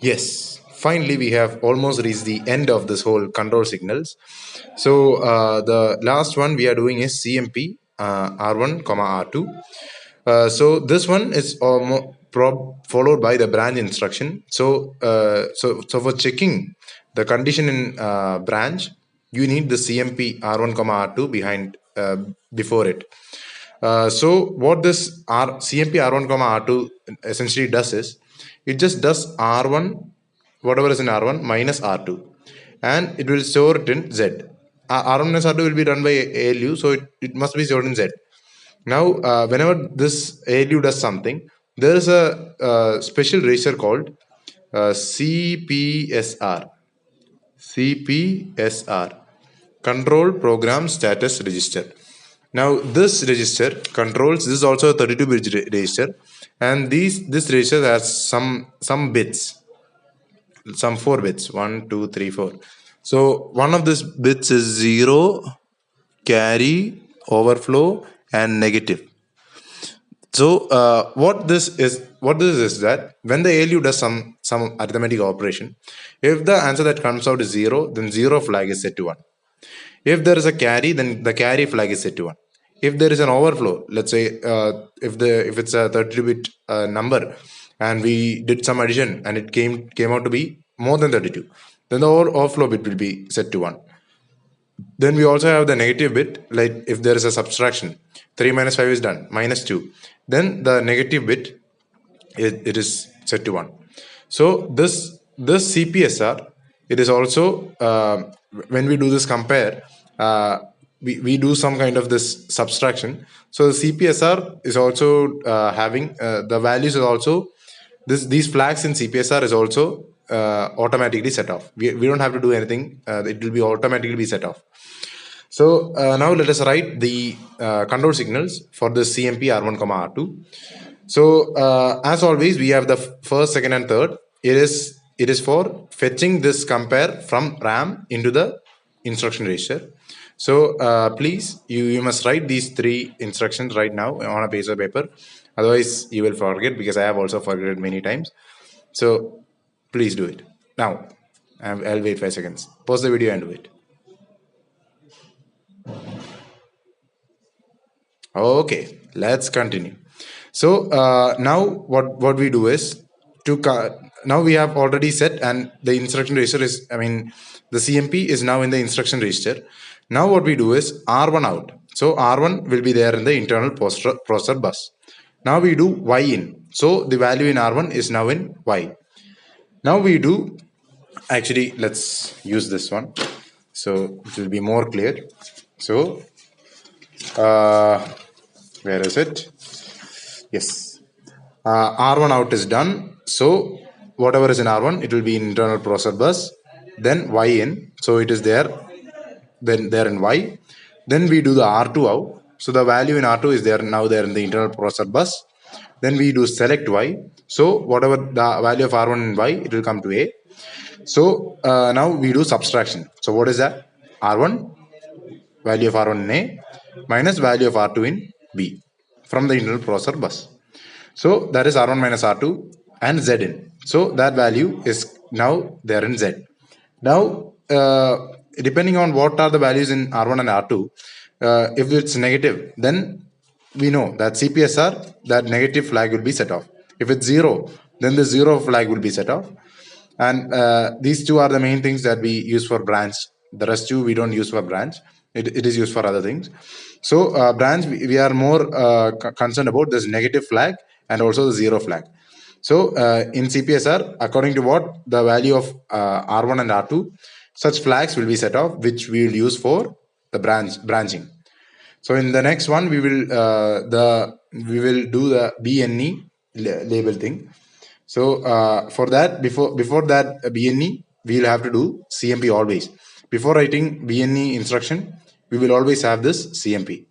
Yes, finally we have almost reached the end of this whole control signals. So the last one we are doing is CMP R1 comma R2. So this one is followed by the branch instruction. So for checking the condition in branch, you need the CMP R1 comma R2 behind before it. So what this CMP R1 comma R2 essentially does is it just does R1, whatever is in R1 minus R2, and it will store it in Z. R1 minus R2 will be done by ALU, so it must be stored in Z. Now, whenever this ALU does something, there is a special register called CPSR. CPSR, Control Program Status Register. Now, this register controls. This is also a 32-bit register, and this register has some bits, some 4 bits. 1, 2, 3, 4. So one of these bits is 0, carry, overflow, and negative. So what this is that when the ALU does some arithmetic operation, if the answer that comes out is 0, then 0 flag is set to 1. If there is a carry, then the carry flag is set to 1. If there is an overflow, let's say if it's a 32-bit number and we did some addition and it came out to be more than 32, then the overflow bit will be set to 1. Then we also have the negative bit, like if there is a subtraction, 3 minus 5 is done, minus 2. Then the negative bit, it is set to 1. So this CPSR, it is also, when we do this compare, we do some kind of this subtraction. So the CPSR is also having the values is also, these flags in CPSR is also automatically set off. We don't have to do anything. It will be automatically be set off. So now let us write the control signals for the CMP R1 comma R2. So as always, we have the first, second, and third. It is for fetching this compare from RAM into the instruction register. So please, you must write these 3 instructions right now on a piece of paper. Otherwise, you will forget, because I have also forgotten many times. So please do it now. I'll wait 5 seconds. Pause the video and do it. Okay, let's continue. So now what we do is now we have already set, and the instruction register is, the CMP is now in the instruction register. Now what we do is R1 out. So R1 will be there in the internal processor bus. Now we do Y in. So the value in R1 is now in Y. Now we do, actually let's use this one, so it will be more clear. So where is it? Yes, R1 out is done. So whatever is in R1, it will be in internal processor bus. Then Y in, so it is there. Then there in Y. Then we do the R2 out. So the value in R2 is there now there in the internal processor bus. Then we do select Y. So whatever the value of R1 in Y, it will come to A. So now we do subtraction. So what is that? R1, value of R1 in A, minus value of R2 in B from the internal processor bus. So that is R1 minus R2 and Z in. So that value is now there in Z. Now, depending on what are the values in R1 and R2, if it's negative, then we know that CPSR, that negative flag will be set off. If it's 0, then the 0 flag will be set off. And these two are the main things that we use for branch. The rest two we don't use for branch. It is used for other things. So branch, we are more concerned about this negative flag and also the 0 flag. So in CPSR, according to what the value of R1 and R2, such flags will be set off, which we will use for the branching. So in the next one, we will do the BNE label thing. So for that, before that BNE, we will have to do CMP always. Before writing BNE instruction, we will always have this CMP.